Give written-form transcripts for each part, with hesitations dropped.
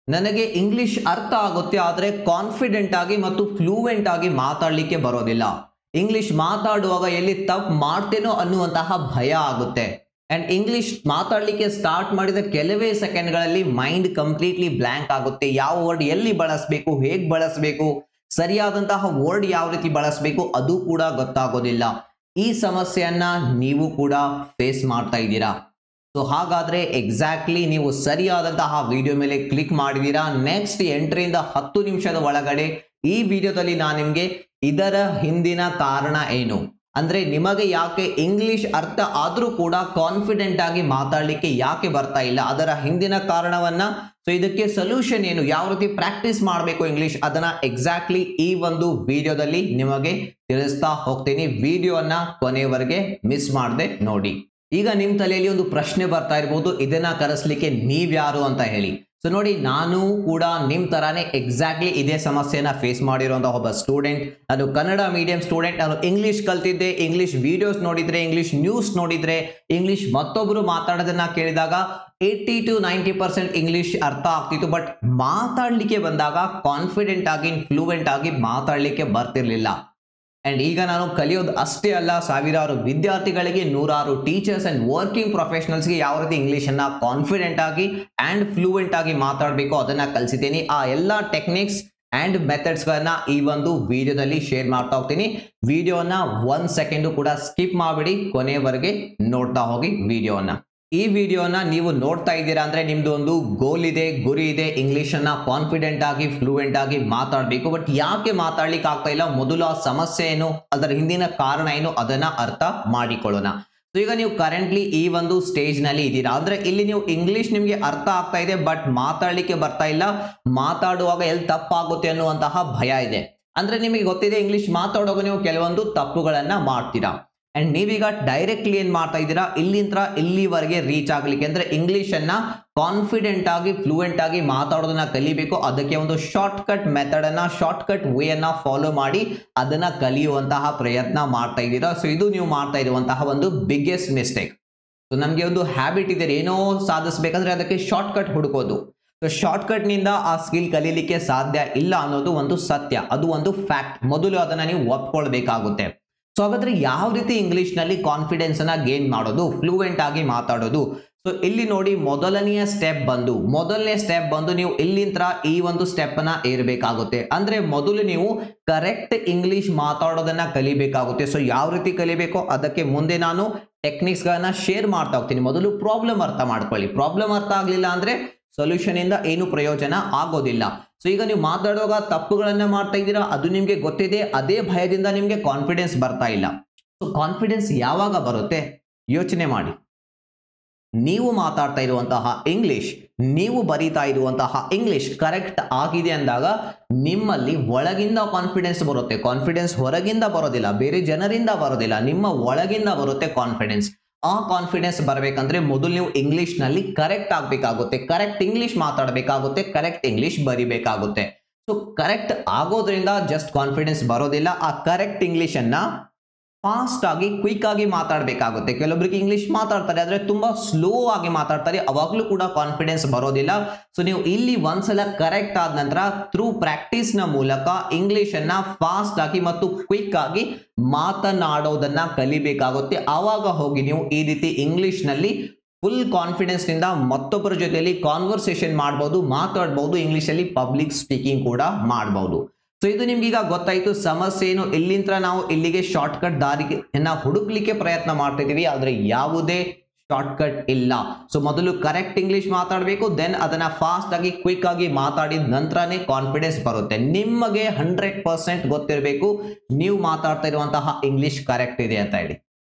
ನನಗೆ ಇಂಗ್ಲಿಷ್ ಅರ್ಥ ಆಗುತ್ತೆ ಆದರೆ ಕಾನ್ಫಿಡೆಂಟ್ ಆಗಿ ಮತ್ತು ಫ್ಲೂಯೆಂಟ್ ಆಗಿ ಮಾತಾಡಲಿಕ್ಕೆ ಬರೋದಿಲ್ಲ. ಇಂಗ್ಲಿಷ್ ಮಾತಾಡುವಾಗ ಎಲ್ಲಿ ತಪ್ಪು ಮಾಡ್ತೇನೋ ಅನ್ನುವಂತಹ ಭಯ ಆಗುತ್ತೆ. ಅಂಡ್ ಇಂಗ್ಲಿಷ್ ಮಾತಾಡಲಿಕ್ಕೆ ಸ್ಟಾರ್ಟ್ ಮಾಡಿದ ಕೆಲವೇ ಸೆಕೆಂಡ್ಗಳಲ್ಲಿ ಮೈಂಡ್ ಕಂಪ್ಲೀಟ್ಲಿ ಬ್ಲ್ಯಾಂಕ್ ಆಗುತ್ತೆ. ಯಾವ ವರ್ಡ್ ಎಲ್ಲಿ ಬಳಸಬೇಕು, ಹೇಗೆ ಬಳಸಬೇಕು, ಸರಿಯಾದಂತಹ ವರ್ಡ್ ಯಾವ ರೀತಿ ಬಳಸಬೇಕು ಅದು ಕೂಡ ಗೊತ್ತಾಗೋದಿಲ್ಲ. ಈ ಸಮಸ್ಯೆಯನ್ನ ನೀವು ಕೂಡ ಫೇಸ್ ಮಾಡ್ತಾ ಇದ್ದೀರಾ. ಸೊ ಹಾಗಾದ್ರೆ ಎಕ್ಸಾಕ್ಟ್ಲಿ ನೀವು ಸರಿಯಾದಂತಹ ವಿಡಿಯೋ ಮೇಲೆ ಕ್ಲಿಕ್ ಮಾಡಿದೀರಾ. ನೆಕ್ಸ್ಟ್ 8 ರಿಂದ 10 ನಿಮಿಷದ ಒಳಗಡೆ ಈ ವಿಡಿಯೋದಲ್ಲಿ ನಾನು ನಿಮಗೆ ಇದರ ಹಿಂದಿನ ಕಾರಣ ಏನು, ಅಂದ್ರೆ ನಿಮಗೆ ಯಾಕೆ ಇಂಗ್ಲಿಷ್ ಅರ್ಥ ಆದ್ರೂ ಕೂಡ ಕಾನ್ಫಿಡೆಂಟ್ ಆಗಿ ಮಾತಾಡಲಿಕ್ಕೆ ಯಾಕೆ ಬರ್ತಾ ಇಲ್ಲ, ಅದರ ಹಿಂದಿನ ಕಾರಣವನ್ನ, ಸೊ ಇದಕ್ಕೆ ಸೊಲ್ಯೂಷನ್ ಏನು, ಯಾವ ರೀತಿ ಪ್ರಾಕ್ಟೀಸ್ ಮಾಡಬೇಕು ಇಂಗ್ಲಿಷ್, ಅದನ್ನ ಎಕ್ಸಾಕ್ಟ್ಲಿ ಈ ಒಂದು ವಿಡಿಯೋದಲ್ಲಿ ನಿಮಗೆ ತಿಳಿಸ್ತಾ ಹೋಗ್ತೀನಿ. ವಿಡಿಯೋನ ಕೊನೆವರೆಗೆ ಮಿಸ್ ಮಾಡದೆ ನೋಡಿ. ಈಗ ನಿಮ್ ತಲೆಯಲ್ಲಿ ಒಂದು ಪ್ರಶ್ನೆ ಬರ್ತಾ ಇರಬಹುದು, ಇದನ್ನ ಕರೆಸಲಿಕ್ಕೆ ನೀವ್ಯಾರು ಅಂತ ಹೇಳಿ. ಸೊ ನೋಡಿ, ನಾನು ಕೂಡ ನಿಮ್ ತರಾನೇ ಎಕ್ಸಾಕ್ಟ್ಲಿ ಇದೇ ಸಮಸ್ಯೆನ ಫೇಸ್ ಮಾಡಿರುವಂತಹ ಒಬ್ಬ ಸ್ಟೂಡೆಂಟ್. ನಾನು ಕನ್ನಡ ಮೀಡಿಯಂ ಸ್ಟೂಡೆಂಟ್. ನಾನು ಇಂಗ್ಲಿಷ್ ಕಲ್ತಿದ್ದೆ, ಇಂಗ್ಲಿಷ್ ವಿಡಿಯೋಸ್ ನೋಡಿದ್ರೆ, ಇಂಗ್ಲಿಷ್ ನ್ಯೂಸ್ ನೋಡಿದ್ರೆ, ಇಂಗ್ಲಿಷ್ ಮತ್ತೊಬ್ಬರು ಮಾತಾಡೋದನ್ನ ಕೇಳಿದಾಗ 80 to 90% ಇಂಗ್ಲಿಷ್ ಅರ್ಥ ಆಗ್ತಿತ್ತು. ಬಟ್ ಮಾತಾಡ್ಲಿಕ್ಕೆ ಬಂದಾಗ ಕಾನ್ಫಿಡೆಂಟ್ ಆಗಿ, ಫ್ಲೂಯೆಂಟ್ ಆಗಿ ಮಾತಾಡ್ಲಿಕ್ಕೆ ಬರ್ತಿರ್ಲಿಲ್ಲ. ಅಂಡ್ ಈಗ ನಾನು ಕಲಿಯೋದು ಅಷ್ಟೇ ಅಲ್ಲ, ಸಾವಿರಾರು ವಿದ್ಯಾರ್ಥಿಗಳಿಗೆ, ನೂರಾರು ಟೀಚರ್ಸ್ ಅಂಡ್ ವರ್ಕಿಂಗ್ ಪ್ರೊಫೆಷನಲ್ಸ್ಗೆ ಯಾವ ರೀತಿ ಇಂಗ್ಲಿಷ್ ಅನ್ನ ಕಾನ್ಫಿಡೆಂಟ್ ಆಗಿ ಅಂಡ್ ಫ್ಲೂಯೆಂಟ್ ಆಗಿ ಮಾತಾಡಬೇಕು ಅದನ್ನ ಕಲಿಸಿದ್ದೀನಿ. ಆ ಎಲ್ಲ ಟೆಕ್ನಿಕ್ಸ್ ಅಂಡ್ ಮೆಥಡ್ಸ್ ಗಳನ್ನ ಈ ಒಂದು ವಿಡಿಯೋದಲ್ಲಿ ಶೇರ್ ಮಾಡ್ತಾ ಹೋಗ್ತೀನಿ. ವಿಡಿಯೋನ 1 ಸೆಕೆಂಡ್ ಕೂಡ ಸ್ಕಿಪ್ ಮಾಡಬೇಡಿ, ಕೊನೆವರೆಗೆ ನೋಡ್ತಾ ಹೋಗಿ ವಿಡಿಯೋನ. ಈ ವಿಡಿಯೋನ ನೀವು ನೋಡ್ತಾ ಇದ್ದೀರಾ ಅಂದ್ರೆ ನಿಮ್ದು ಒಂದು ಗೋಲ್ ಇದೆ, ಗುರಿ ಇದೆ, ಇಂಗ್ಲಿಷ್ ಅನ್ನ ಕಾನ್ಫಿಡೆಂಟ್ ಆಗಿ, ಫ್ಲೂಯೆಂಟ್ ಆಗಿ ಮಾತಾಡಬೇಕು. ಬಟ್ ಯಾಕೆ ಮಾತಾಡ್ಲಿಕ್ಕೆ ಆಗ್ತಾ ಇಲ್ಲ, ಮೊದಲು ಆ ಸಮಸ್ಯೆ ಏನು, ಅದರ ಹಿಂದಿನ ಕಾರಣ ಏನು, ಅದನ್ನ ಅರ್ಥ ಮಾಡಿಕೊಳ್ಳೋಣ. ಸೊ ಈಗ ನೀವು ಕರೆಂಟ್ಲಿ ಈ ಒಂದು ಸ್ಟೇಜ್ ನಲ್ಲಿ ಇದ್ದೀರಾ ಅಂದ್ರೆ ಇಲ್ಲಿ ನೀವು ಇಂಗ್ಲಿಷ್ ನಿಮ್ಗೆ ಅರ್ಥ ಆಗ್ತಾ ಇದೆ, ಬಟ್ ಮಾತಾಡ್ಲಿಕ್ಕೆ ಬರ್ತಾ ಇಲ್ಲ. ಮಾತಾಡುವಾಗ ಎಲ್ಲಿ ತಪ್ಪಾಗುತ್ತೆ ಅನ್ನುವಂತಹ ಭಯ ಇದೆ. ಅಂದ್ರೆ ನಿಮಗೆ ಗೊತ್ತಿದೆ, ಇಂಗ್ಲಿಷ್ ಮಾತಾಡುವಾಗ ನೀವು ಕೆಲವೊಂದು ತಪ್ಪುಗಳನ್ನ ಮಾಡ್ತೀರಾ. ಅಂಡ್ ನೀವೀಗ ಡೈರೆಕ್ಟ್ಲಿ ಏನ್ ಮಾಡ್ತಾ ಇದ್ದೀರಾ, ಇಲ್ಲಿಂದ ಇಲ್ಲಿವರೆಗೆ ರೀಚ್ ಆಗ್ಲಿಕ್ಕೆ ಅಂದ್ರೆ ಇಂಗ್ಲಿಷ್ ಅನ್ನ ಕಾನ್ಫಿಡೆಂಟ್ ಆಗಿ, ಫ್ಲೂಯೆಂಟ್ ಆಗಿ ಮಾತಾಡೋದನ್ನ ಕಲಿಬೇಕು. ಅದಕ್ಕೆ ಒಂದು ಶಾರ್ಟ್ ಕಟ್ ಮೆಥಡ್ ಅನ್ನ, ಶಾರ್ಟ್ ಕಟ್ ವೇ ಅನ್ನ ಫಾಲೋ ಮಾಡಿ ಅದನ್ನ ಕಲಿಯುವಂತಹ ಪ್ರಯತ್ನ ಮಾಡ್ತಾ ಇದ್ದೀರಾ. ಸೊ ಇದು ನೀವು ಮಾಡ್ತಾ ಇರುವಂತಹ ಒಂದು ಬಿಗ್ಗೆಸ್ಟ್ ಮಿಸ್ಟೇಕ್. ಸೊ ನಮ್ಗೆ ಒಂದು ಹ್ಯಾಬಿಟ್ ಇದೆ, ಏನೋ ಸಾಧಿಸಬೇಕಂದ್ರೆ ಅದಕ್ಕೆ ಶಾರ್ಟ್ ಕಟ್ ಹುಡುಕೋದು. ಸೊ ಶಾರ್ಟ್ ಕಟ್ ನಿಂದ ಆ ಸ್ಕಿಲ್ ಕಲೀಲಿಕ್ಕೆ ಸಾಧ್ಯ ಇಲ್ಲ ಅನ್ನೋದು ಒಂದು ಸತ್ಯ, ಅದು ಒಂದು ಫ್ಯಾಕ್ಟ್. ಮೊದಲು ಅದನ್ನ ನೀವು ಒಪ್ಕೊಳ್ಬೇಕಾಗುತ್ತೆ. ಸೊ ಹಾಗಾದ್ರೆ ಯಾವ ರೀತಿ ಇಂಗ್ಲಿಷ್ ನಲ್ಲಿ ಕಾನ್ಫಿಡೆನ್ಸ್ ಅನ್ನ ಗೇನ್ ಮಾಡೋದು, ಫ್ಲೂಯೆಂಟ್ ಆಗಿ ಮಾತಾಡೋದು? ಸೊ ಇಲ್ಲಿ ನೋಡಿ, ಮೊದಲನೇ ಸ್ಟೆಪ್ ಬಂದು ನೀವು ಇಲ್ಲಿಂದ ಈ ಒಂದು ಸ್ಟೆಪ್ ಅನ್ನ ಏರ್ಬೇಕಾಗುತ್ತೆ. ಅಂದ್ರೆ ಮೊದಲು ನೀವು ಕರೆಕ್ಟ್ ಇಂಗ್ಲಿಷ್ ಮಾತಾಡೋದನ್ನ ಕಲಿಬೇಕಾಗುತ್ತೆ. ಸೊ ಯಾವ ರೀತಿ ಕಲಿಬೇಕು ಅದಕ್ಕೆ ಮುಂದೆ ನಾನು ಟೆಕ್ನಿಕ್ಸ್ ಗಳನ್ನ ಶೇರ್ ಮಾಡ್ತಾ ಹೋಗ್ತೀನಿ. ಮೊದಲು ಪ್ರಾಬ್ಲಮ್ ಅರ್ಥ ಮಾಡ್ಕೊಳ್ಳಿ. ಪ್ರಾಬ್ಲಮ್ ಅರ್ಥ ಆಗ್ಲಿಲ್ಲ ಅಂದ್ರೆ ಸೊಲ್ಯೂಷನ್ ಇಂದ ಏನು ಪ್ರಯೋಜನ ಆಗೋದಿಲ್ಲ. ಸೊ ಈಗ ನೀವು ಮಾತಾಡುವಾಗ ತಪ್ಪುಗಳನ್ನ ಮಾಡ್ತಾ ಇದ್ದೀರಾ, ಅದು ನಿಮ್ಗೆ ಗೊತ್ತಿದೆ. ಅದೇ ಭಯದಿಂದ ನಿಮ್ಗೆ ಕಾನ್ಫಿಡೆನ್ಸ್ ಬರ್ತಾ ಇಲ್ಲ. ಸೊ ಕಾನ್ಫಿಡೆನ್ಸ್ ಯಾವಾಗ ಬರುತ್ತೆ ಯೋಚನೆ ಮಾಡಿ. ನೀವು ಮಾತಾಡ್ತಾ ಇರುವಂತಹ ಇಂಗ್ಲಿಷ್, ನೀವು ಬರೀತಾ ಇರುವಂತಹ ಇಂಗ್ಲಿಷ್ ಕರೆಕ್ಟ್ ಆಗಿದೆ ಅಂದಾಗ ನಿಮ್ಮಲ್ಲಿ ಒಳಗಿಂದ ಕಾನ್ಫಿಡೆನ್ಸ್ ಬರುತ್ತೆ. ಕಾನ್ಫಿಡೆನ್ಸ್ ಹೊರಗಿಂದ ಬರೋದಿಲ್ಲ, ಬೇರೆ ಜನರಿಂದ ಬರೋದಿಲ್ಲ, ನಿಮ್ಮ ಒಳಗಿಂದ ಬರುತ್ತೆ ಕಾನ್ಫಿಡೆನ್ಸ್. ಆ ಕಾನ್ಫಿಡೆನ್ಸ್ ಬರಬೇಕಂದ್ರೆ ಮೊದಲು ನೀವು ಇಂಗ್ಲಿಷ್ ನಲ್ಲಿ ಕರೆಕ್ಟ್ ಆಗಬೇಕಾಗುತ್ತೆ, ಕರೆಕ್ಟ್ ಇಂಗ್ಲಿಷ್ ಮಾತಾಡಬೇಕಾಗುತ್ತೆ, ಕರೆಕ್ಟ್ ಇಂಗ್ಲಿಷ್ ಬರಿಬೇಕಾಗುತ್ತೆ. ಸೊ ಕರೆಕ್ಟ್ ಆಗೋದ್ರಿಂದ ಜಸ್ಟ್ ಕಾನ್ಫಿಡೆನ್ಸ್ ಬರೋದಿಲ್ಲ. ಆ ಕರೆಕ್ಟ್ ಇಂಗ್ಲಿಷ್ ಅನ್ನ ಫಾಸ್ಟ್ ಆಗಿ, ಕ್ವಿಕ್ ಆಗಿ ಮಾತಾಡಬೇಕಾಗುತ್ತೆ. ಕೆಲವೊಬ್ಬರಿಗೆ ಇಂಗ್ಲಿಷ್ ಮಾತಾಡ್ತಾರೆ ಆದ್ರೆ ತುಂಬಾ ಸ್ಲೋ ಆಗಿ ಮಾತಾಡ್ತಾರೆ, ಅವಾಗ್ಲೂ ಕೂಡ ಕಾನ್ಫಿಡೆನ್ಸ್ ಬರೋದಿಲ್ಲ. ಸೊ ನೀವು ಇಲ್ಲಿ ಒಂದ್ಸಲ ಕರೆಕ್ಟ್ ಆದ ನಂತರ ಥ್ರೂ ಪ್ರಾಕ್ಟೀಸ್ ನ ಮೂಲಕ ಇಂಗ್ಲಿಷ್ ಅನ್ನ ಫಾಸ್ಟ್ ಆಗಿ ಮತ್ತು ಕ್ವಿಕ್ ಆಗಿ ಮಾತನಾಡೋದನ್ನ ಕಲಿಬೇಕಾಗುತ್ತೆ. ಆವಾಗ ಹೋಗಿ ನೀವು ಈ ರೀತಿ ಇಂಗ್ಲಿಷ್ ನಲ್ಲಿ ಫುಲ್ ಕಾನ್ಫಿಡೆನ್ಸ್ ನಿಂದ ಮತ್ತೊಬ್ಬರ ಜೊತೆಯಲ್ಲಿ ಕಾನ್ವರ್ಸೇಷನ್ ಮಾಡಬಹುದು, ಮಾತಾಡಬಹುದು, ಇಂಗ್ಲಿಷ್ ಅಲ್ಲಿ ಪಬ್ಲಿಕ್ ಸ್ಪೀಕಿಂಗ್ ಕೂಡ ಮಾಡಬಹುದು. ಸೊ ಇದು ನಿಮ್ಗೀಗ ಗೊತ್ತಾಯ್ತು ಸಮಸ್ಯೆ ಏನು. ಇಲ್ಲಿಂದ ನಾವು ಇಲ್ಲಿಗೆ ಶಾರ್ಟ್ ಕಟ್ ದಾರಿಯನ್ನ ಹುಡುಕ್ಲಿಕ್ಕೆ ಪ್ರಯತ್ನ ಮಾಡ್ತಿದೀವಿ, ಆದ್ರೆ ಯಾವುದೇ ಶಾರ್ಟ್ ಕಟ್ ಇಲ್ಲ. ಸೊ ಮೊದಲು ಕರೆಕ್ಟ್ ಇಂಗ್ಲಿಷ್ ಮಾತಾಡಬೇಕು, ದೆನ್ ಅದನ್ನ ಫಾಸ್ಟ್ ಆಗಿ, ಕ್ವಿಕ್ ಆಗಿ ಮಾತಾಡಿದ ನಂತರನೇ ಕಾನ್ಫಿಡೆನ್ಸ್ ಬರುತ್ತೆ. ನಿಮಗೆ 100% ಗೊತ್ತಿರಬೇಕು ನೀವು ಮಾತಾಡ್ತಾ ಇರುವಂತಹ ಇಂಗ್ಲಿಷ್ ಕರೆಕ್ಟ್ ಇದೆ ಅಂತ ಹೇಳಿ.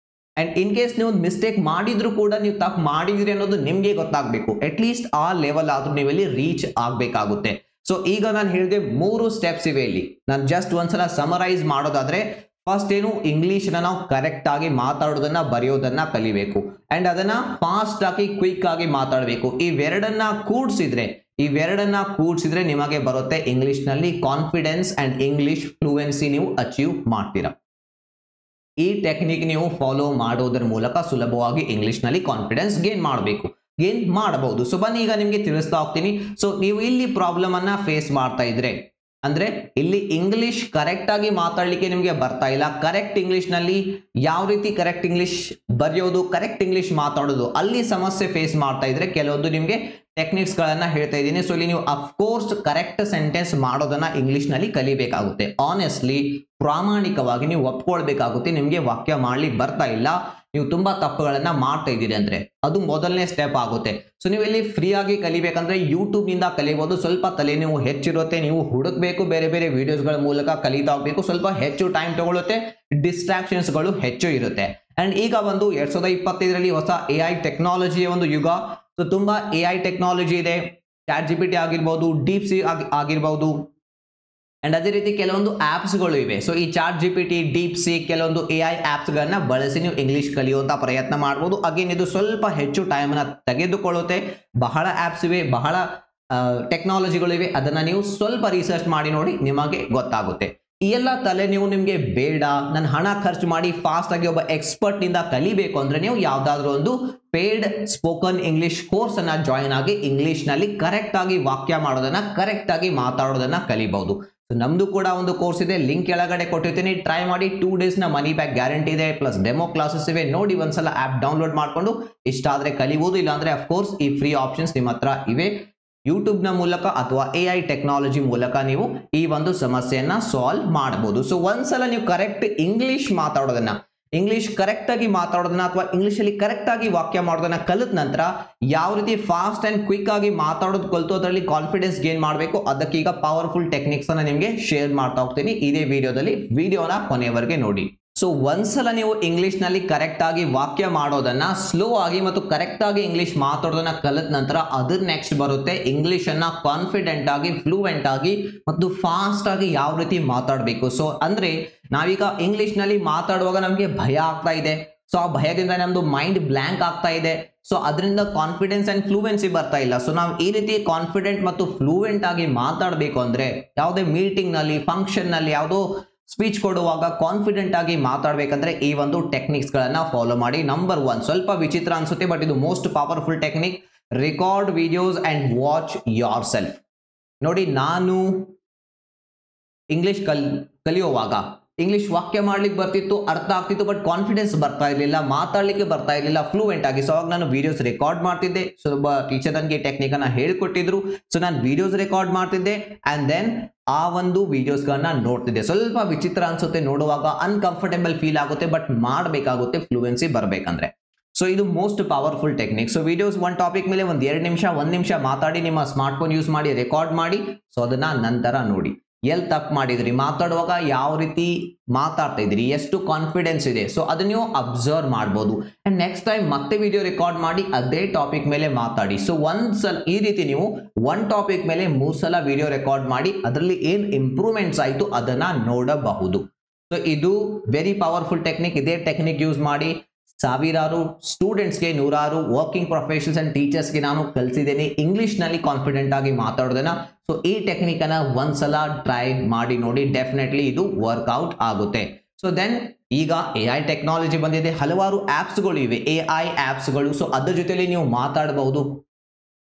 ಅಂಡ್ ಇನ್ ಕೇಸ್ ನೀವು ಮಿಸ್ಟೇಕ್ ಮಾಡಿದ್ರು ಕೂಡ ನೀವು ತಪ್ಪು ಮಾಡಿದ್ರಿ ಅನ್ನೋದು ನಿಮ್ಗೆ ಗೊತ್ತಾಗಬೇಕು. ಅಟ್ ಲೀಸ್ಟ್ ಆ ಲೆವೆಲ್ ಆದ್ರೂ ನೀವು ಇಲ್ಲಿ ರೀಚ್ ಆಗ್ಬೇಕಾಗುತ್ತೆ. ಸೊ ಈಗ ನಾನು ಹೇಳಿದೆ 3 ಸ್ಟೆಪ್ಸ್ ಇವೆ ಇಲ್ಲಿ. ನಾನು ಜಸ್ಟ್ ಒಂದ್ಸಲ ಸಮರೈಸ್ ಮಾಡೋದಾದ್ರೆ, ಫಸ್ಟ್ ಏನು, ಇಂಗ್ಲಿಷ್ ನಾವು ಕರೆಕ್ಟ್ ಆಗಿ ಮಾತಾಡೋದನ್ನ, ಬರೆಯೋದನ್ನ ಕಲಿಬೇಕು. ಅಂಡ್ ಅದನ್ನ ಫಾಸ್ಟ್ ಆಗಿ, ಕ್ವಿಕ್ ಆಗಿ ಮಾತಾಡಬೇಕು. ಇವೆರಡನ್ನ ಕೂಡಿಸಿದ್ರೆ ನಿಮಗೆ ಬರುತ್ತೆ ಇಂಗ್ಲಿಷ್ ನಲ್ಲಿ ಕಾನ್ಫಿಡೆನ್ಸ್ ಅಂಡ್ ಇಂಗ್ಲಿಷ್ ಫ್ಲೂಯೆನ್ಸಿ ನೀವು ಅಚೀವ್ ಮಾಡ್ತೀರಾ. ಈ ಟೆಕ್ನಿಕ್ ನೀವು ಫಾಲೋ ಮಾಡೋದ್ರ ಮೂಲಕ ಸುಲಭವಾಗಿ ಇಂಗ್ಲಿಷ್ ನಲ್ಲಿ ಕಾನ್ಫಿಡೆನ್ಸ್ ಗೇನ್ ಮಾಡಬೇಕು. ಗೇನ್ ಮಾಡಬಹುದು. ಸೊ ಬನ್ನಿ ಈಗ ನಿಮಗೆ ತಿಳಿಸ್ತಾ ಹೋಗ್ತೀನಿ. ಸೊ ನೀವು ಇಲ್ಲಿ ಪ್ರಾಬ್ಲಮ್ ಅನ್ನ ಫೇಸ್ ಮಾಡ್ತಾ ಇದ್ರೆ ಅಂದ್ರೆ ಇಲ್ಲಿ ಇಂಗ್ಲಿಷ್ ಕರೆಕ್ಟ್ ಆಗಿ ಮಾತಾಡ್ಲಿಕ್ಕೆ ನಿಮಗೆ ಬರ್ತಾ ಇಲ್ಲ, ಕರೆಕ್ಟ್ ಇಂಗ್ಲಿಷ್ ನಲ್ಲಿ ಯಾವ ರೀತಿ ಕರೆಕ್ಟ್ ಇಂಗ್ಲಿಷ್ ಬರೆಯೋದು, ಕರೆಕ್ಟ್ ಇಂಗ್ಲಿಷ್ ಮಾತಾಡೋದು, ಅಲ್ಲಿ ಸಮಸ್ಯೆ ಫೇಸ್ ಮಾಡ್ತಾ ಇದ್ರೆ ಕೆಲವೊಂದು ನಿಮಗೆ ಟೆಕ್ನಿಕ್ಸ್ ಗಳನ್ನ ಹೇಳ್ತಾ ಇದ್ದೀನಿ. ಸೊ ಇಲ್ಲಿ ನೀವು ಅಫ್ಕೋರ್ಸ್ ಕರೆಕ್ಟ್ ಸೆಂಟೆನ್ಸ್ ಮಾಡೋದನ್ನ ಇಂಗ್ಲಿಷ್ ನಲ್ಲಿ ಕಲಿಬೇಕಾಗುತ್ತೆ. ಆನೆಸ್ಟ್ಲಿ ಪ್ರಾಮಾಣಿಕವಾಗಿ ನೀವು ಒಪ್ಕೊಳ್ಬೇಕಾಗುತ್ತೆ, ನಿಮಗೆ ವಾಕ್ಯ ಮಾಡ್ಲಿಕ್ಕೆ ಬರ್ತಾ ಇಲ್ಲ, ನೀವು ತುಂಬಾ ತಪ್ಪುಗಳನ್ನ ಮಾಡ್ತಾ ಇದ್ದೀರಿ ಅಂದ್ರೆ ಅದು ಮೊದಲನೇ ಸ್ಟೆಪ್ ಆಗುತ್ತೆ. ಸೊ ನೀವು ಇಲ್ಲಿ ಫ್ರೀ ಆಗಿ ಕಲಿಬೇಕಂದ್ರೆ ಯೂಟ್ಯೂಬ್ ನಿಂದ ಕಲಿಬಹುದು. ಸ್ವಲ್ಪ ತಲೆ ನೀವು ಹೆಚ್ಚಿರುತ್ತೆ, ನೀವು ಹುಡುಕ್ಬೇಕು, ಬೇರೆ ಬೇರೆ ವಿಡಿಯೋಸ್ಗಳ ಮೂಲಕ ಕಲಿತಾ ಹೋಗ್ಬೇಕು, ಸ್ವಲ್ಪ ಹೆಚ್ಚು ಟೈಮ್ ತಗೊಳುತ್ತೆ, ಡಿಸ್ಟ್ರಾಕ್ಷನ್ಸ್ ಗಳು ಹೆಚ್ಚು ಇರುತ್ತೆ. ಅಂಡ್ ಈಗ ಒಂದು 2025ರಲ್ಲಿ ಹೊಸ AI ಟೆಕ್ನಾಲಜಿಯ ಒಂದು ಯುಗ. ಸೊ ತುಂಬಾ AI ಟೆಕ್ನಾಲಜಿ ಇದೆ, ಚಾಟ್ GPT ಆಗಿರ್ಬೋದು, ಡೀಪ್ ಸಿ ಆಗಿರ್ಬೋದು, ಅಂಡ್ ಅದೇ ರೀತಿ ಕೆಲವೊಂದು ಆಪ್ಸ್ ಗಳು ಇವೆ. ಸೊ ಈ ಚಾಟ್ GPT, ಡೀಪ್ ಸಿ, ಕೆಲವೊಂದು AI ಆಪ್ಸ್ ಗಳನ್ನ ಬಳಸಿ ನೀವು ಇಂಗ್ಲಿಷ್ ಕಲಿಯುವಂತ ಪ್ರಯತ್ನ ಮಾಡಬಹುದು. ಅಗೇನ್ ಇದು ಸ್ವಲ್ಪ ಹೆಚ್ಚು ಟೈಮ್ ಅನ್ನ ತೆಗೆದುಕೊಳ್ಳುತ್ತೆ, ಬಹಳ ಆಪ್ಸ್ ಇವೆ, ಬಹಳ ಟೆಕ್ನಾಲಜಿಗಳಿವೆ, ಅದನ್ನ ನೀವು ಸ್ವಲ್ಪ ರಿಸರ್ಚ್ ಮಾಡಿ ನೋಡಿ, ನಿಮಗೆ ಗೊತ್ತಾಗುತ್ತೆ. ಈ ಎಲ್ಲ ತಲೆ ನೀವು ನಿಮಗೆ ಬೇಡ, ನನ್ನ ಹಣ ಖರ್ಚು ಮಾಡಿ ಫಾಸ್ಟ್ ಆಗಿ ಒಬ್ಬ ಎಕ್ಸ್ಪರ್ಟ್ ನಿಂದ ಕಲಿಬೇಕು ಅಂದ್ರೆ ನೀವು ಯಾವ್ದಾದ್ರು ಒಂದು ಪೇಡ್ ಸ್ಪೋಕನ್ ಇಂಗ್ಲಿಷ್ ಕೋರ್ಸ್ ಅನ್ನ ಜಾಯಿನ್ ಆಗಿ ಇಂಗ್ಲಿಷ್ ನಲ್ಲಿ ಕರೆಕ್ಟ್ ಆಗಿ ವಾಕ್ಯ ಮಾಡೋದನ್ನ, ಕರೆಕ್ಟ್ ಆಗಿ ಮಾತಾಡೋದನ್ನ ಕಲಿಬಹುದು. ನಮ್ದು ಕೂಡ ಒಂದು ಕೋರ್ಸ್ ಇದೆ, ಲಿಂಕ್ ಕೆಳಗಡೆ ಕೊಟ್ಟಿರ್ತೀನಿ, ಟ್ರೈ ಮಾಡಿ. 2 days ನ ಮನಿ ಬ್ಯಾಕ್ ಗ್ಯಾರಂಟಿ ಇದೆ, ಪ್ಲಸ್ ಡೆಮೋ ಕ್ಲಾಸಸ್ ಇವೆ, ನೋಡಿ ಒಂದ್ಸಲ ಆಪ್ ಡೌನ್ಲೋಡ್ ಮಾಡ್ಕೊಂಡು ಇಷ್ಟ ಆದ್ರೆ ಕಲಿಬಹುದು, ಇಲ್ಲಾಂದ್ರೆ ಅಫ್ಕೋರ್ಸ್ ಈ ಫ್ರೀ ಆಪ್ಷನ್ಸ್ ನಿಮ್ಮ ಹತ್ರ ಇವೆ. ಯೂಟ್ಯೂಬ್ ನ ಮೂಲಕ ಅಥವಾ AI ಟೆಕ್ನಾಲಜಿ ಮೂಲಕ ನೀವು ಈ ಒಂದು ಸಮಸ್ಯೆಯನ್ನ ಸಾಲ್ವ್ ಮಾಡಬಹುದು. ಸೊ ಒಂದ್ಸಲ ನೀವು ಕರೆಕ್ಟ್ ಇಂಗ್ಲಿಷ್ ಮಾತಾಡೋದನ್ನ, ಇಂಗ್ಲಿಷ್ ಕರೆಕ್ಟ್ ಆಗಿ ಮಾತಾಡೋದನ್ನ ಅಥವಾ ಇಂಗ್ಲಿಷ್ ಅಲ್ಲಿ ಕರೆಕ್ಟ್ ಆಗಿ ವಾಕ್ಯ ಮಾಡೋದನ್ನ ಕಲಿತ ನಂತರ ಯಾವ ರೀತಿ ಫಾಸ್ಟ್ ಅಂಡ್ ಕ್ವಿಕ್ ಆಗಿ ಮಾತಾಡೋದು ಕಲಿತು ಅದರಲ್ಲಿ ಕಾನ್ಫಿಡೆನ್ಸ್ ಗೇನ್ ಮಾಡಬೇಕು, ಅದಕ್ಕೆ ಈಗ ಪವರ್ಫುಲ್ ಟೆಕ್ನಿಕ್ಸ್ ಅನ್ನ ನಿಮಗೆ ಶೇರ್ ಮಾಡ್ತಾ ಹೋಗ್ತೀನಿ ಇದೇ ವಿಡಿಯೋದಲ್ಲಿ. ವಿಡಿಯೋನ ಕೊನೆಯವರೆಗೆ ನೋಡಿ. ಸೊ ಒಂದ್ಸಲ ನೀವು ಇಂಗ್ಲಿಷ್ ನಲ್ಲಿ ಕರೆಕ್ಟ್ ಆಗಿ ವಾಕ್ಯ ಮಾಡೋದನ್ನ, ಸ್ಲೋ ಆಗಿ ಮತ್ತು ಕರೆಕ್ಟ್ ಆಗಿ ಇಂಗ್ಲಿಷ್ ಮಾತಾಡೋದನ್ನ ಕಲಿತ ನಂತರ ಅದ್ರ ನೆಕ್ಸ್ಟ್ ಬರುತ್ತೆ ಇಂಗ್ಲಿಷ್ ಅನ್ನ ಕಾನ್ಫಿಡೆಂಟ್ ಆಗಿ, ಫ್ಲೂಯೆಂಟ್ ಆಗಿ ಮತ್ತು ಫಾಸ್ಟ್ ಆಗಿ ಯಾವ ರೀತಿ ಮಾತಾಡಬೇಕು. ಸೊ ಅಂದ್ರೆ ನಾವೀಗ ಇಂಗ್ಲಿಷ್ ನಲ್ಲಿ ಮಾತಾಡುವಾಗ ನಮಗೆ ಭಯ ಆಗ್ತಾ ಇದೆ, ಸೊ ಆ ಭಯದಿಂದ ನಮ್ದು ಮೈಂಡ್ ಬ್ಲಾಂಕ್ ಆಗ್ತಾ ಇದೆ, ಸೊ ಅದರಿಂದ ಕಾನ್ಫಿಡೆನ್ಸ್ ಅಂಡ್ ಫ್ಲೂಯೆನ್ಸಿ ಬರ್ತಾ ಇಲ್ಲ. ಸೊ ನಾವು ಈ ರೀತಿ ಕಾನ್ಫಿಡೆಂಟ್ ಮತ್ತು ಫ್ಲೂಯೆಂಟ್ ಆಗಿ ಮಾತಾಡಬೇಕು ಅಂದ್ರೆ ಯಾವುದೇ ಮೀಟಿಂಗ್ ನಲ್ಲಿ, ಫಂಕ್ಷನ್ ನಲ್ಲಿ, ಯಾವುದೋ ಸ್ಪೀಚ್ ಕೊಡುವಾಗ ಕಾನ್ಫಿಡೆಂಟ್ ಆಗಿ ಮಾತಾಡಬೇಕಂದ್ರೆ ಈ ಒಂದು ಟೆಕ್ನಿಕ್ಸ್ ಗಳನ್ನ ಫಾಲೋ ಮಾಡಿ. ನಂಬರ್ 1, ಸ್ವಲ್ಪ ವಿಚಿತ್ರ ಅನ್ಸುತ್ತೆ ಬಟ್ ಇದು most powerful technique, record videos and watch your self. ನೋಡಿ, ನಾನು ಇಂಗ್ಲಿಷ್ ಕಲಿಯುವಾಗ ಇಂಗ್ಲಿಷ್ ವಾಕ್ಯ ಮಾಡ್ಲಿಕ್ಕೆ ಬರ್ತಿತ್ತು, ಅರ್ಥ ಆಗ್ತಿತ್ತು, ಬಟ್ ಕಾನ್ಫಿಡೆನ್ಸ್ ಬರ್ತಾ ಇರಲಿಲ್ಲ, ಮಾತಾಡ್ಲಿಕ್ಕೆ ಬರ್ತಾ ಇರಲಿಲ್ಲ ಫ್ಲೂಯೆಂಟ್ ಆಗಿ. ಸೊ ಅವಾಗ ನಾನು ವಿಡಿಯೋಸ್ ರೆಕಾರ್ಡ್ ಮಾಡ್ತಿದ್ದೆ. ಸೊ ಒಬ್ಬ ಟೀಚರ್ ನನಗೆ ಟೆಕ್ನಿಕ್ ಅನ್ನ ಹೇಳ್ಕೊಟ್ಟಿದ್ರು. ಸೊ ನಾನು ವಿಡಿಯೋಸ್ ರೆಕಾರ್ಡ್ ಮಾಡ್ತಿದ್ದೆ ಅಂಡ್ ದೆನ್ ಆ ಒಂದು ವಿಡಿಯೋಸ್ ಗಳನ್ನ ನೋಡ್ತಿದ್ದೆ. ಸ್ವಲ್ಪ ವಿಚಿತ್ರ ಅನ್ಸುತ್ತೆ ನೋಡುವಾಗ, ಅನ್ಕಂಫರ್ಟೇಬಲ್ ಫೀಲ್ ಆಗುತ್ತೆ, ಬಟ್ ಮಾಡಬೇಕಾಗುತ್ತೆ ಫ್ಲೂಯೆನ್ಸಿ ಬರ್ಬೇಕಂದ್ರೆ. ಸೊ ಇದು most powerful technique. So videos ಒಂದು ಟಾಪಿಕ್ ಮೇಲೆ ಒಂದು 2 ನಿಮಿಷ 1 ನಿಮಿಷ ಮಾತಾಡಿ, ನಿಮ್ಮ ಸ್ಮಾರ್ಟ್ ಫೋನ್ ಯೂಸ್ ಮಾಡಿ ರೆಕಾರ್ಡ್ ಮಾಡಿ. ಸೊ ಅದನ್ನ ನಂತರ ನೋಡಿ ಎಲ್ಲಿ ತಪ್ಪು ಮಾಡಿದ್ರಿ, ಮಾತಾಡುವಾಗ ಯಾವ ರೀತಿ ಮಾತಾಡ್ತಾ ಇದ್ರಿ, ಎಷ್ಟು ಕಾನ್ಫಿಡೆನ್ಸ್ ಇದೆ, ಸೊ ಅದನ್ನ ನೀವು ಅಬ್ಸರ್ವ್ ಮಾಡ್ಬೋದು. ಅಂಡ್ ನೆಕ್ಸ್ಟ್ ಟೈಮ್ ಮತ್ತೆ ವಿಡಿಯೋ ರೆಕಾರ್ಡ್ ಮಾಡಿ ಅದೇ ಟಾಪಿಕ್ ಮೇಲೆ ಮಾತಾಡಿ. ಸೊ ಒಂದ್ಸಲ ಈ ರೀತಿ ನೀವು 1 ಟಾಪಿಕ್ ಮೇಲೆ 3 ಸಲ ವಿಡಿಯೋ ರೆಕಾರ್ಡ್ ಮಾಡಿ ಅದರಲ್ಲಿ ಏನ್ ಇಂಪ್ರೂವ್ಮೆಂಟ್ಸ್ ಆಯ್ತು ಅದನ್ನ ನೋಡಬಹುದು. ಸೊ ಇದು ವೆರಿ ಪವರ್ಫುಲ್ ಟೆಕ್ನಿಕ್. ಇದೇ ಟೆಕ್ನಿಕ್ ಯೂಸ್ ಮಾಡಿ ಸಾವಿರಾರು ಸ್ಟೂಡೆಂಟ್ಸ್ಗೆ, ನೂರಾರು ವರ್ಕಿಂಗ್ ಪ್ರೊಫೆಷನಲ್ಸ್ ಅಂಡ್ ಟೀಚರ್ಸ್ಗೆ ನಾನು ಕಲಿಸಿದ್ದೇನೆ ಇಂಗ್ಲಿಷ್ ನಲ್ಲಿ ಕಾನ್ಫಿಡೆಂಟ್ ಆಗಿ ಮಾತಾಡೋದನ್ನ. ಸೊ ಈ ಟೆಕ್ನಿಕ್ ಅನ್ನ ಒಂದ್ಸಲ ಟ್ರೈ ಮಾಡಿ ನೋಡಿ, ಡೆಫಿನೆಟ್ಲಿ ಇದು ವರ್ಕ್ಔಟ್ ಆಗುತ್ತೆ. ಸೊ ದೆನ್ ಈಗ AI ಟೆಕ್ನಾಲಜಿ ಬಂದಿದೆ, ಹಲವಾರು ಆಪ್ಸ್ಗಳು ಇವೆ, AI ಆಪ್ಸ್ಗಳು. ಸೊ ಅದ್ರ ಜೊತೆಲಿ ನೀವು ಮಾತಾಡಬಹುದು.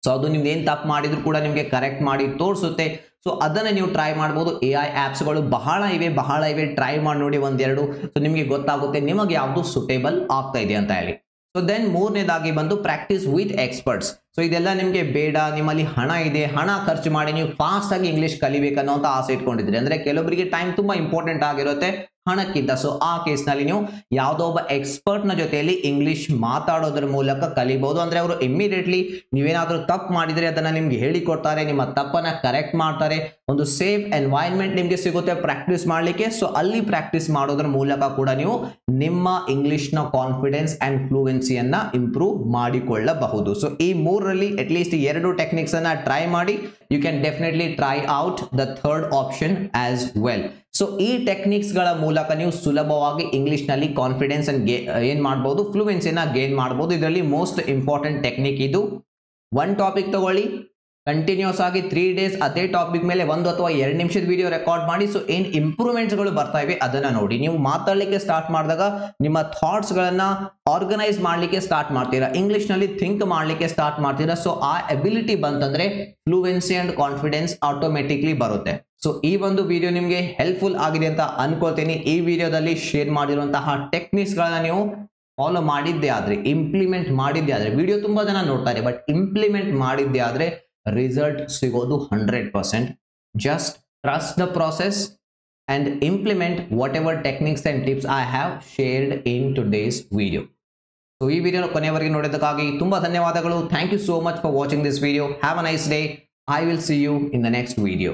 ಸೊ ಅದು ನೀವು ಏನ್ ತಪ್ಪು ಮಾಡಿದ್ರು ಕೂಡ ನಿಮಗೆ ಕರೆಕ್ಟ್ ಮಾಡಿ ತೋರಿಸುತ್ತೆ. ಸೊ ಅದನ್ನ ನೀವು ಟ್ರೈ ಮಾಡಬಹುದು. AI ಆಪ್ಸ್ಗಳು ಬಹಳ ಇವೆ, ಟ್ರೈ ಮಾಡಿ ನೋಡಿ ಒಂದೆರಡು. ಸೊ ನಿಮಗೆ ಗೊತ್ತಾಗುತ್ತೆ ನಿಮಗೆ ಯಾವುದು ಸುಟೇಬಲ್ ಆಗ್ತಾ ಇದೆ ಅಂತ ಹೇಳಿ. ಸೊ ದೆನ್ ಮೂರನೇದಾಗಿ ಬಂದು ಪ್ರಾಕ್ಟೀಸ್ ವಿತ್ ಎಕ್ಸ್ಪರ್ಟ್ಸ್. ಸೊ ಇದೆಲ್ಲ ನಿಮಗೆ ಬೇಡ, ನಿಮ್ಮಲ್ಲಿ ಹಣ ಇದೆ, ಹಣ ಖರ್ಚು ಮಾಡಿ ನೀವು ಫಾಸ್ಟ್ ಆಗಿ ಇಂಗ್ಲಿಷ್ ಕಲಿಬೇಕನ್ನೋ ಆಸೆ ಇಟ್ಕೊಂಡಿದ್ರಿ ಅಂದ್ರೆ ಕೆಲವೊಬ್ಬರಿಗೆ ಟೈಮ್ ತುಂಬಾ ಇಂಪಾರ್ಟೆಂಟ್ ಆಗಿರುತ್ತೆ ಹಣಕ್ಕಿಂತ. ಸೊ ಆ ಕೇಸ್ನಲ್ಲಿ ನೀವು ಯಾವುದೋ ಒಬ್ಬ ಎಕ್ಸ್ಪರ್ಟ್ ನ ಜೊತೆಯಲ್ಲಿ ಇಂಗ್ಲಿಷ್ ಮಾತಾಡೋದ್ರ ಮೂಲಕ ಕಲಿಬಹುದು. ಅಂದ್ರೆ ಅವರು ಇಮಿಡಿಯೇಟ್ಲಿ ನೀವೇನಾದ್ರೂ ತಪ್ಪು ಮಾಡಿದ್ರೆ ಅದನ್ನ ನಿಮ್ಗೆ ಹೇಳಿಕೊಡ್ತಾರೆ, ನಿಮ್ಮ ತಪ್ಪನ್ನ ಕರೆಕ್ಟ್ ಮಾಡ್ತಾರೆ, ಒಂದು ಸೇಫ್ ಎನ್ವೈರನ್ಮೆಂಟ್ ನಿಮ್ಗೆ ಸಿಗುತ್ತೆ ಪ್ರಾಕ್ಟೀಸ್ ಮಾಡ್ಲಿಕ್ಕೆ. ಸೊ ಅಲ್ಲಿ ಪ್ರಾಕ್ಟೀಸ್ ಮಾಡೋದ್ರ ಮೂಲಕ ಕೂಡ ನೀವು ನಿಮ್ಮ ಇಂಗ್ಲಿಷ್ ನ ಕಾನ್ಫಿಡೆನ್ಸ್ ಅಂಡ್ ಫ್ಲೂಯೆನ್ಸಿಯನ್ನ ಇಂಪ್ರೂವ್ ಮಾಡಿಕೊಳ್ಳಬಹುದು. ಸೊ ಈ 3ರಲ್ಲಿ ಅಟ್ ಲೀಸ್ಟ್ 2 ಟೆಕ್ನಿಕ್ಸ್ ಅನ್ನ ಟ್ರೈ ಮಾಡಿ. You can definitely try out the third option as well. So ಈ ಟೆಕ್ನಿಕ್ಸ್ ಗಳ ಮೂಲಕ ನೀವು ಸುಲಭವಾಗಿ ಇಂಗ್ಲಿಷ್ ನಲ್ಲಿ ಕಾನ್ಫಿಡೆನ್ಸ್ ಏನ್ ಮಾಡಬಹುದು, ಫ್ಲೂಯೆನ್ಸಿನ ಗೇನ್ ಮಾಡಬಹುದು. ಇದರಲ್ಲಿ ಮೋಸ್ಟ್ ಇಂಪಾರ್ಟೆಂಟ್ ಟೆಕ್ನಿಕ್ ಇದು. 1 ಟಾಪಿಕ್ ತಗೊಳ್ಳಿ, ಕಂಟಿನ್ಯೂಸ್ ಆಗಿ 3 ಡೇಸ್ ಅದೇ ಟಾಪಿಕ್ ಮೇಲೆ 1 ಅಥವಾ 2 ನಿಮಿಷದ ವಿಡಿಯೋ ರೆಕಾರ್ಡ್ ಮಾಡಿ. ಸೊ ಏನು ಇಂಪ್ರೂವ್ಮೆಂಟ್ಸ್ಗಳು ಬರ್ತಾ ಇವೆ ಅದನ್ನ ನೋಡಿ. ನೀವು ಮಾತಾಡಲಿಕ್ಕೆ ಸ್ಟಾರ್ಟ್ ಮಾಡಿದಾಗ ನಿಮ್ಮ ಥಾಟ್ಸ್ಗಳನ್ನ ಆರ್ಗನೈಸ್ ಮಾಡಲಿಕ್ಕೆ ಸ್ಟಾರ್ಟ್ ಮಾಡ್ತೀರಾ, ಇಂಗ್ಲಿಷ್ನಲ್ಲಿ ಥಿಂಕ್ ಮಾಡಲಿಕ್ಕೆ ಸ್ಟಾರ್ಟ್ ಮಾಡ್ತೀರಾ. ಸೊ ಆ ಎಬಿಲಿಟಿ ಬಂತಂದ್ರೆ ಫ್ಲೂಯೆನ್ಸಿ ಅಂಡ್ ಕಾನ್ಫಿಡೆನ್ಸ್ ಆಟೋಮೆಟಿಕ್ಲಿ ಬರುತ್ತೆ. ಸೊ ಈ ಒಂದು ವಿಡಿಯೋ ನಿಮಗೆ ಹೆಲ್ಪ್ಫುಲ್ ಆಗಿದೆ ಅಂತ ಅನ್ಕೊಳ್ತೀನಿ. ಈ ವಿಡಿಯೋದಲ್ಲಿ ಶೇರ್ ಮಾಡಿರುವಂತಹ ಟೆಕ್ನಿಕ್ಸ್ಗಳನ್ನ ನೀವು ಫಾಲೋ ಮಾಡಿದ್ದೆ ಆದ್ರೆ, ಇಂಪ್ಲಿಮೆಂಟ್ ಮಾಡಿದ್ದೆ ಆದ್ರೆ, ವಿಡಿಯೋ ತುಂಬಾ ಜನ ನೋಡ್ತಾರೆ ಬಟ್ ಇಂಪ್ಲಿಮೆಂಟ್ ಮಾಡಿದ್ದೆ ಆದ್ರೆ ರಿಸಲ್ಟ್ ಸಿಗೋದು 100%. Just trust the process and implement whatever techniques and tips I have shared in today's video. So ಈ ವಿಡಿಯೋನ ಕೊನೆಯವರೆಗೆ ನೋಡಿದ್ದಕ್ಕಾಗಿ ತುಂಬಾ ಧನ್ಯವಾದಗಳು. Thank you so much for watching this video. Have a nice day. I will see you in the next video.